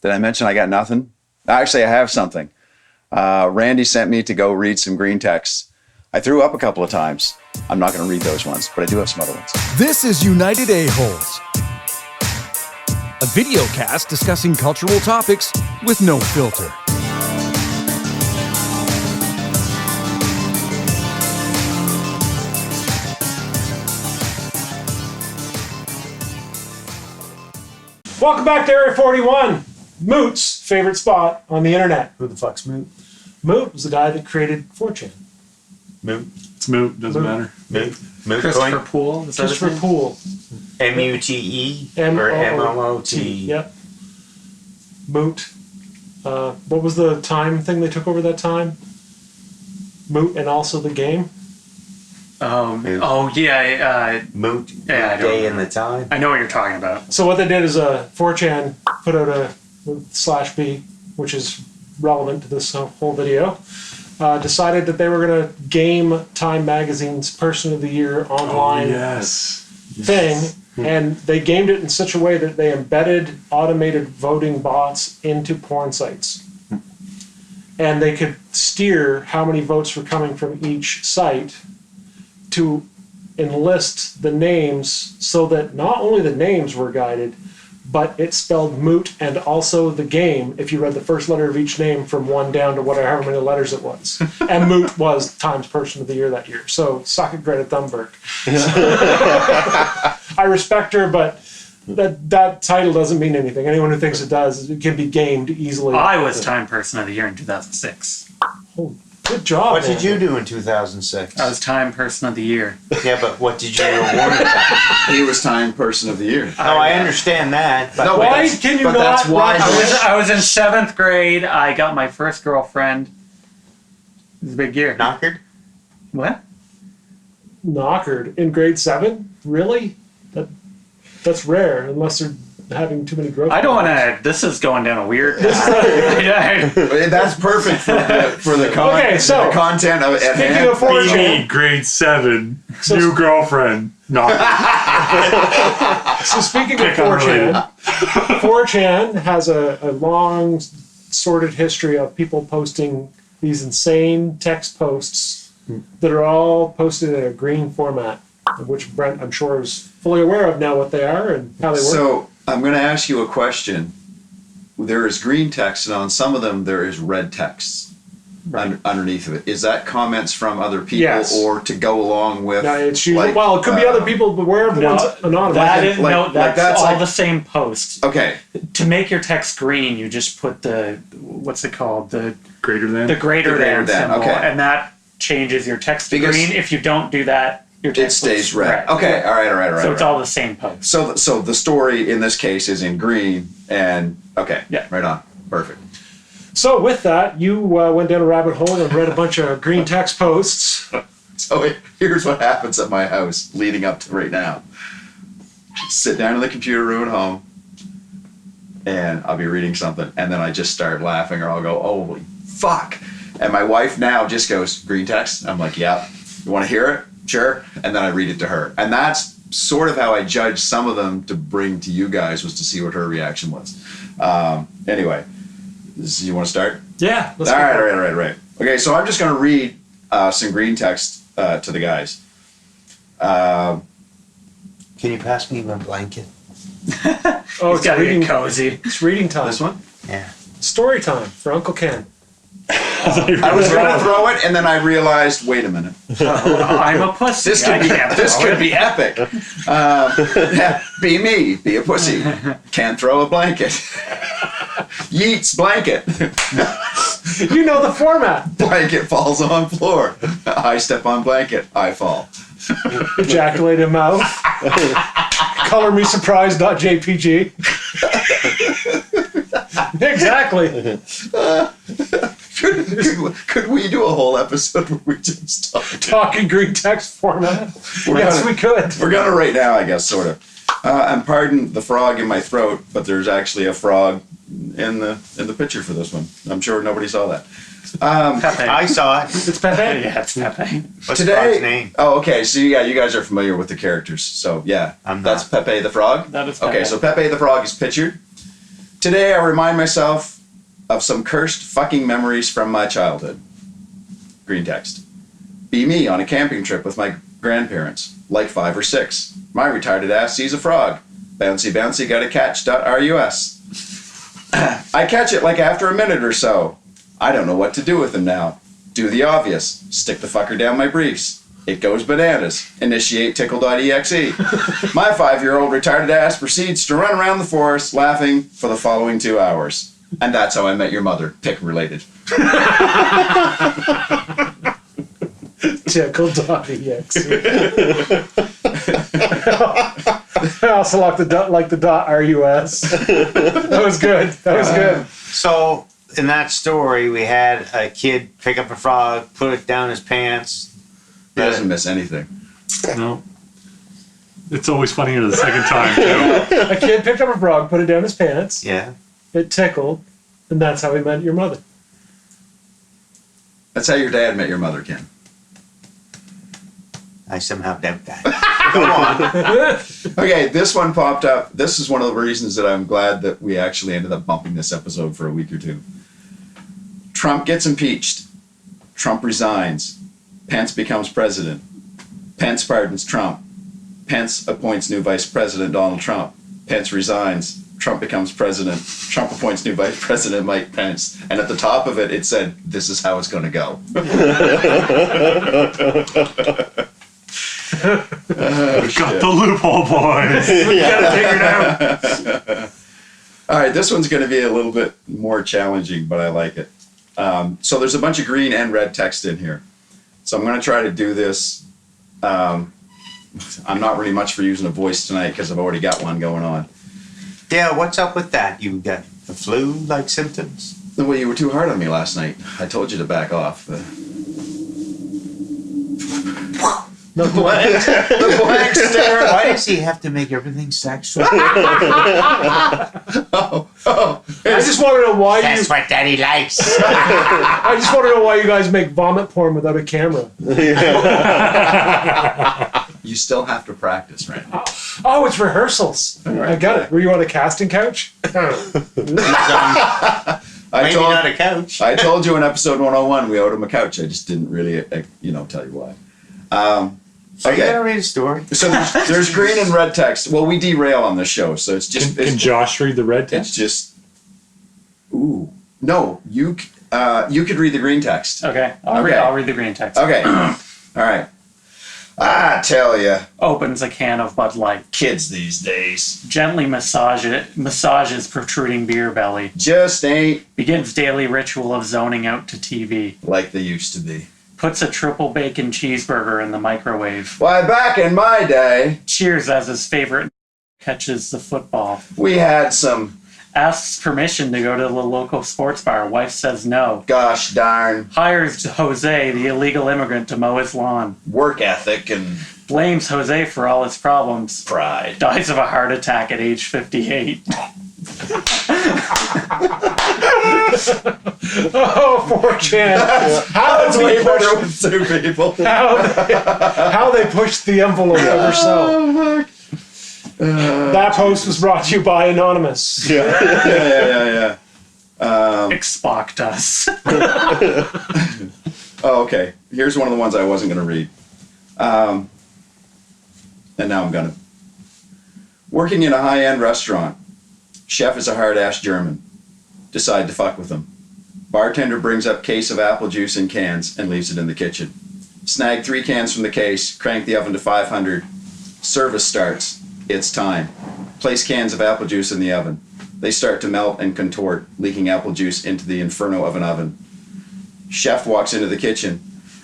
Did I mention I got nothing? Actually, I have something. Randy sent me to go read some green texts. I threw up a couple of times. I'm not going to read those ones, but I do have some other ones. This is United Aholes, a video cast discussing cultural topics with no filter. Welcome back to Area 41, Moot's favorite spot on the internet. Who the fuck's Moot? Moot was the guy that created 4chan. Moot. It's Moot, doesn't matter. Moot. Moot. Christopher Poole, is that his Christopher name? Poole. M-U-T-E or M-O-O-T. M-O-O-T. Yep. Moot. What was the time thing they took over that time? Moot and also the game? Moot. Oh, yeah. Moot. Yeah, I don't Day know. and the time. I know what you're talking about. So what they did is 4chan put out a /B, which is relevant to this whole video, decided that they were going to game Time Magazine's Person of the Year online thing, and they gamed it in such a way that they embedded automated voting bots into porn sites. And they could steer how many votes were coming from each site to enlist the names so that not only the names were guided, but it spelled Moot and also the game if you read the first letter of each name from one down to whatever many letters it was. And Moot was Time's Person of the Year that year. So suck it, Greta Thunberg. I respect her, but that title doesn't mean anything. Anyone who thinks it does, it can be gamed easily. I was Time Person of the Year in 2006. Oh, good job. What did man. you do in 2006? I was Time Person of the Year. Yeah, but what did you reward it? He was Time Person of the Year. No, I understand that. But Why can you but not? that's why- I was in 7th grade. I got my first girlfriend. It was a big year. knockered? What? Knockered in grade 7? Really? That's rare, unless they're having too many growth. I don't want to. This is going down a weird. That's perfect for the Okay, so, the content of it at Speaking hand. of 4chan, grade 7. So- new girlfriend. Not. so speaking of 4chan, 4chan has a long, sordid history of people posting these insane text posts that are all posted in a green format, which Brent, I'm sure, is fully aware of now what they are and how they work. So I'm going to ask you a question. There is green text, and on some of them there is red text underneath of it. Is that comments from other people, Yes. or to go along with? No, it's usually, well, it could be other people, but where everyone's anonymous. That is, Like- that's that's all like- the same post. Okay, To make your text green, you just put the what's it called? The Greater than? the greater than symbol, okay. and that changes your text to Because- green. If you don't do that, your it text stays looks red. Okay, all right. So it's all the same post. So the story in this case is in green, and okay, Yeah. right on, perfect. So with that, you went down a rabbit hole and read a bunch of green text posts. So here's what happens at my house leading up to right now. Sit down in the computer room at home, and I'll be reading something, and then I just start laughing, or I'll go, "Holy fuck!" And my wife now just goes, "Green text?" I'm like, "Yeah." You want to hear it? Sure. And then I read it to her, and that's sort of how I judged some of them to bring to you guys, was to see what her reaction was. Anyway, you want to start? Yeah. All right. Okay, so I'm just going to read some green text to the guys. Can you pass me my blanket? Oh, It's got to get cozy. It's reading time. This one? Yeah. Story time for Uncle Ken. I was going to throw it, and then I realized, wait a minute. I'm a pussy. This could I can't throw it. be epic. Yeah, be me. Be a pussy. Can't throw a blanket. Yeets blanket. You know the format. Blanket falls on floor. I step on blanket. I fall. Ejaculated mouth. Color me surprised.jpg. Exactly. Could we do a whole episode where we just talk? Talking green text format. We're Yes, gonna- we could. We're gonna right now, I guess, sort of. And pardon the frog in my throat, but there's actually a frog in the picture for this one. I'm sure nobody saw that. Pepe. I saw it. It's Pepe. Yeah, it's Pepe. What's the frog's name? Oh, okay. So yeah, you guys are familiar with the characters. So yeah, I'm that's not. Pepe the frog. That is Okay, Pepe. so Pepe the frog is pictured. Today I remind myself of some cursed fucking memories from my childhood. Green text. Be me on a camping trip with my grandparents, like 5 or 6. My retarded ass sees a frog. Bouncy bouncy gotta catch.rus. I catch it like after a minute or so. I don't know what to do with him now. Do the obvious. Stick the fucker down my briefs. It goes bananas. Initiate tickle.exe. My 5-year-old retarded ass proceeds to run around the forest laughing for the following 2 hours. And that's how I met your mother. Pick related. Tickle.exe. I also like the .rus. That was good. That was good. So in that story, we had a kid pick up a frog, put it down his pants. He doesn't miss anything. No. It's always funnier the second time, too. A kid picked up a frog, put it down his pants. Yeah. It tickled, and that's how he met your mother. That's how your dad met your mother, Ken. I somehow doubt that. Go on. Okay, this one popped up. This is one of the reasons that I'm glad that we actually ended up bumping this episode for a week or two. Trump gets impeached. Trump resigns. Pence becomes president. Pence pardons Trump. Pence appoints new Vice President Donald Trump. Pence resigns. Trump becomes president. Trump appoints new Vice President Mike Pence. And at the top of it, it said, "This is how it's going to go." Got the loophole, boys. Gotta figure it out. All right, this one's going to be a little bit more challenging, but I like it. So there's a bunch of green and red text in here. So I'm going to try to do this. I'm not really much for using a voice tonight because I've already got one going on. Yeah, what's up with that? You got the flu-like symptoms? Well, you were too hard on me last night. I told you to back off. No, The blank stare. Why does he have to make everything sexual? I just want to know why That's what Daddy likes. I just want to know why you guys make vomit porn without a camera. You still have to practice, right? Oh, it's rehearsals. I got it. Were you on a casting couch? Maybe I told, not a couch. I told you in episode 101 we owed him a couch. I just didn't really, tell you why. So you gotta Okay, read a story. so there's green and red text. Well, we derail on this show, so it's just Can Josh read the red it's text? just. Ooh, no, you could read the green text. Okay, Okay. I'll read the green text. Okay, all right. I tell you, Opens a can of Bud Light. kids these days Gently massages protruding beer belly. just ain't Begins daily ritual of zoning out to TV. like they used to be. Puts a triple bacon cheeseburger in the microwave. Why, back in my day, Cheers as his favorite catches the football. we had some Asks permission to go to the local sports bar. Wife says no. gosh darn Hires Jose, the illegal immigrant, to mow his lawn. work ethic and Blames Jose for all his problems. pride. Dies of a heart attack at age 58. Oh, 4chan. That's way better with two people. How they pushed the envelope ever so. Oh, fuck. That post was brought to you by Anonymous. Yeah. Expocked us. Oh, okay. Here's one of the ones I wasn't going to read. And now I'm going to. Working in a high-end restaurant. Chef is a hard-ass German. Decide to fuck with him. Bartender brings up case of apple juice in cans and leaves it in the kitchen. Snag 3 cans from the case, crank the oven to 500. Service starts. It's time. Place cans of apple juice in the oven. They start to melt and contort, leaking apple juice into the inferno of an oven. Chef walks into the kitchen.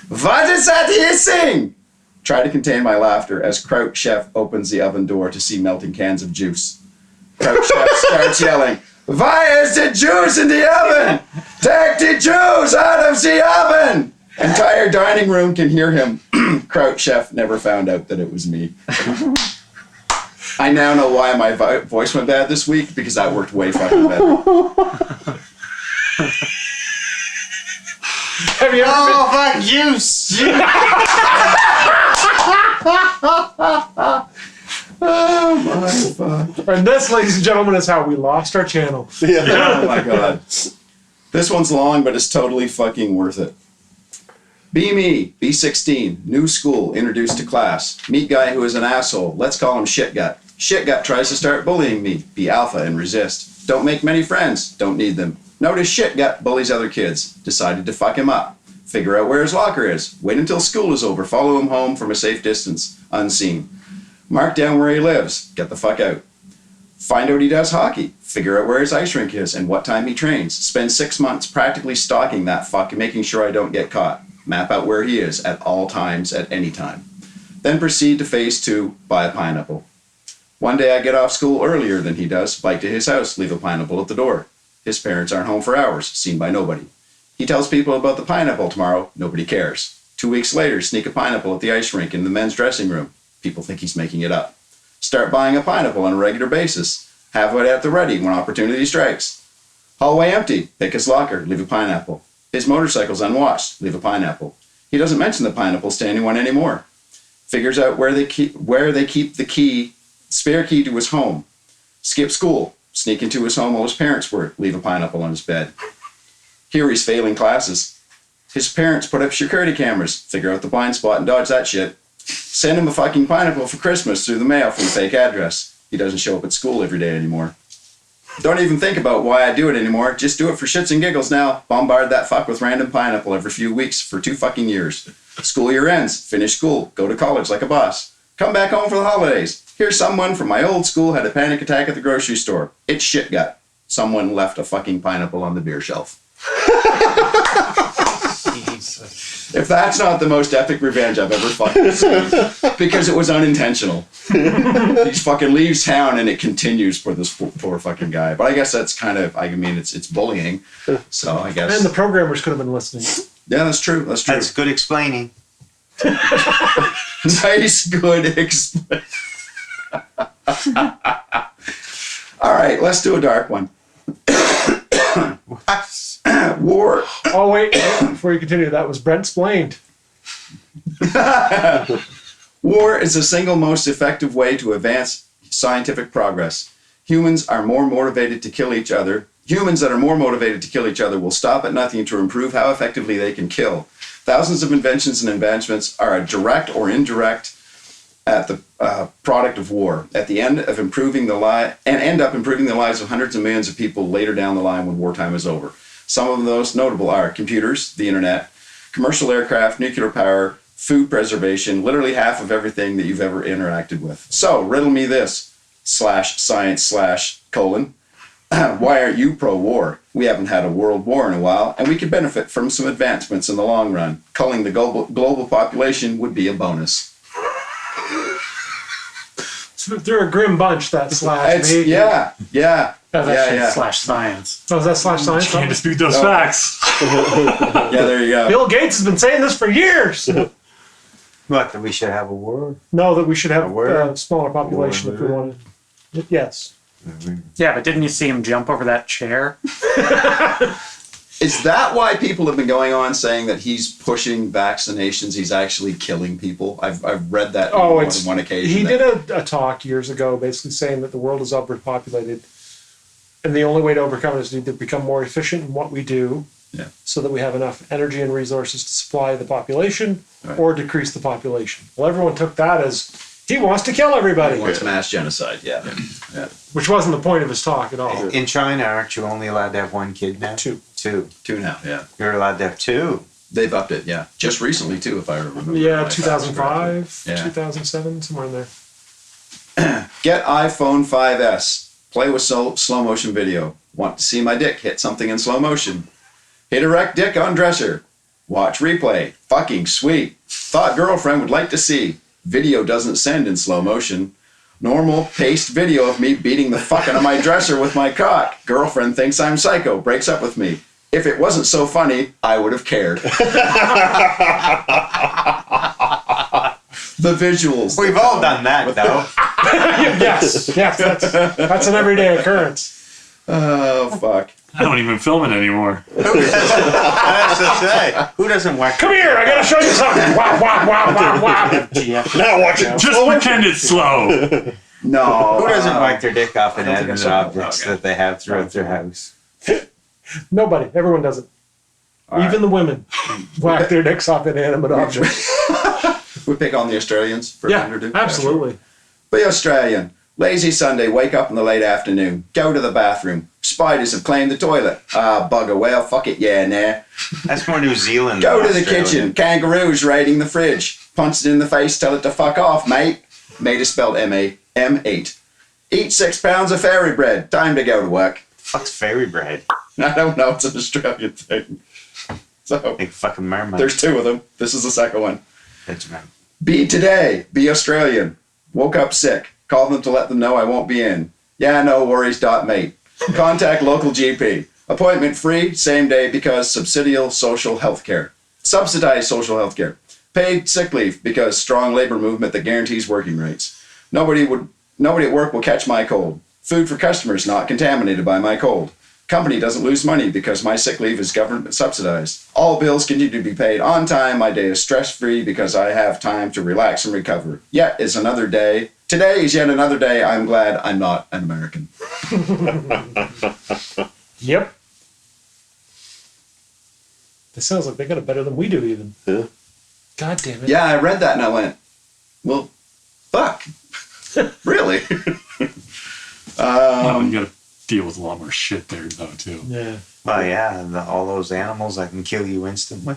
What is that hissing? Try to contain my laughter as Kraut Chef opens the oven door to see melting cans of juice. Kraut Chef starts yelling, "Why is the juice in the oven? Take the juice out of the oven!" Entire dining room can hear him. Kraut Chef never found out that it was me. I now know why my voice went bad this week, because that worked way fucking better. Have you ever Oh, fuck juice! Oh my And this, ladies and gentlemen, is how we lost our channel. Oh my god. This one's long, but it's totally fucking worth it. Be me, be 16, new school, introduced to class. Meet guy who is an asshole. Let's call him Shitgut. Shitgut tries to start bullying me. Be alpha and resist. Don't make many friends. Don't need them. Notice Shitgut bullies other kids. Decided to fuck him up. Figure out where his locker is. Wait until school is over. Follow him home from a safe distance, unseen. Mark down where he lives. Get the fuck out. Find out he does hockey. Figure out where his ice rink is and what time he trains. Spend 6 months practically stalking that fuck and making sure I don't get caught. Map out where he is at all times, at any time. Then proceed to phase 2, buy a pineapple. One day I get off school earlier than he does, bike to his house, leave a pineapple at the door. His parents aren't home for hours, seen by nobody. He tells people about the pineapple tomorrow, nobody cares. 2 weeks later, sneak a pineapple at the ice rink in the men's dressing room. People think he's making it up. Start buying a pineapple on a regular basis. Have it at the ready when opportunity strikes. Hallway empty, pick his locker, leave a pineapple. His motorcycle's unwatched, leave a pineapple. He doesn't mention the pineapples to anyone anymore. Figures out where they keep the spare key to his home. Skip school, sneak into his home while his parents work, leave a pineapple on his bed. Here he's failing classes. His parents put up security cameras, figure out the blind spot and dodge that shit. Send him a fucking pineapple for Christmas through the mail from a fake address. He doesn't show up at school every day anymore. Don't even think about why I do it anymore. Just do it for shits and giggles now. Bombard that fuck with random pineapple every few weeks for 2 fucking years. School year ends. Finish school. Go to college like a boss. Come back home for the holidays. Here's someone from my old school had a panic attack at the grocery store. It's Shitgut. Someone left a fucking pineapple on the beer shelf. If that's not the most epic revenge I've ever fucking seen, because it was unintentional. He fucking leaves town and it continues for this poor fucking guy. But I guess that's kind of, I mean, it's bullying. So I guess. And the programmers could have been listening. Yeah, that's true. That's true. That's good explaining. Nice, good All right, let's do a dark one. War. Oh, wait. Before you continue, that was Brent explained. War is the single most effective way to advance scientific progress. Humans that are more motivated to kill each other will stop at nothing to improve how effectively they can kill. Thousands of inventions and advancements are a direct or indirect at the product of war. At the end of improving end up improving the lives of hundreds of millions of people later down the line when wartime is over. Some of those notable are computers, the internet, commercial aircraft, nuclear power, food preservation, literally half of everything that you've ever interacted with. So, riddle me this, /science/ why aren't you pro-war? We haven't had a world war in a while, and we could benefit from some advancements in the long run. Culling the global population would be a bonus. They're a grim bunch, that slash. Yeah. /science. Oh, is that /science? Can't dispute those facts. Yeah, there you go. Bill Gates has been saying this for years. What, that we should have a war? No, that we should have Where? a smaller population if we wanted. Yes. Yeah, but didn't you see him jump over that chair? Is that why people have been going on saying that he's pushing vaccinations? He's actually killing people. I've read that on one occasion. He did a talk years ago basically saying that the world is overpopulated. And the only way to overcome it is to either become more efficient in what we do so that we have enough energy and resources to supply the population or decrease the population. Well, everyone took that as he wants to kill everybody. He wants mass genocide, yeah. Which wasn't the point of his talk at all. In China, aren't you only allowed to have one kid now? Two. Two. Two now, yeah. You're allowed to have two. They've upped it, yeah. Just recently, too, if I remember. Yeah, 2005, Yeah. 2007, somewhere in there. Get iPhone 5S. Play with slow motion video. Want to see my dick hit something in slow motion? Hit erect dick on dresser. Watch replay. Fucking sweet. Thought girlfriend would like to see. Video doesn't send in slow motion. Normal paced video of me beating the fuck out of my dresser with my cock. Girlfriend thinks I'm psycho. Breaks up with me. If it wasn't so funny, I would have cared. The visuals. We've all done that, though. Yes, that's an everyday occurrence. Oh, fuck. I don't even film it anymore. That's to say. Who doesn't work? Come here, I gotta show you something. Wow, wow, wow, wow, wow. Now watch it. Just pretend it's slow. No. Who doesn't whack their dick off I don't think I inanimate saw that. objects Okay. that they have throughout their house? Nobody. Everyone does it. All Even the women whack their dicks off inanimate objects. We pick on the Australians for a Yeah, minute or two? absolutely. Be Australian. Lazy Sunday, wake up in the late afternoon. Go to the bathroom. Spiders have claimed the toilet. Ah, bugger, well, fuck it, yeah, nah. That's more New Zealand. Go than to the Australia. kitchen. Kangaroos raiding the fridge. Punch it in the face, tell it to fuck off, mate. Mate is spelled M-A-M-8. Eat 6 pounds of fairy bread. Time to go to work. Fuck's fairy bread. I don't know, it's an Australian thing. So, Like fucking mermaid. there's 2 of them. This is the second one. That's right. Be today. Be Australian. Woke up sick. Call them to let them know I won't be in. Yeah, no worries, mate. Contact local GP. Appointment free, same day because subsidized social health care. Subsidized social health care. Paid sick leave because strong labor movement that guarantees working rights. Nobody at work will catch my cold. Food for customers not contaminated by my cold. Company doesn't lose money because my sick leave is government subsidized. All bills continue to be paid on time. My day is stress-free because I have time to relax and recover. Yet it's another day. Today is yet another day. I'm glad I'm not an American. Yep. This sounds like they got it better than we do, even. Yeah. God damn it. Yeah, I read that and I went, well, fuck. Really? Well, you gotta deal with a lot more shit there, though, too. Yeah. Oh yeah, and all those animals that can kill you instantly.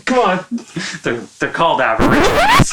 Come on. They're called Aborigines.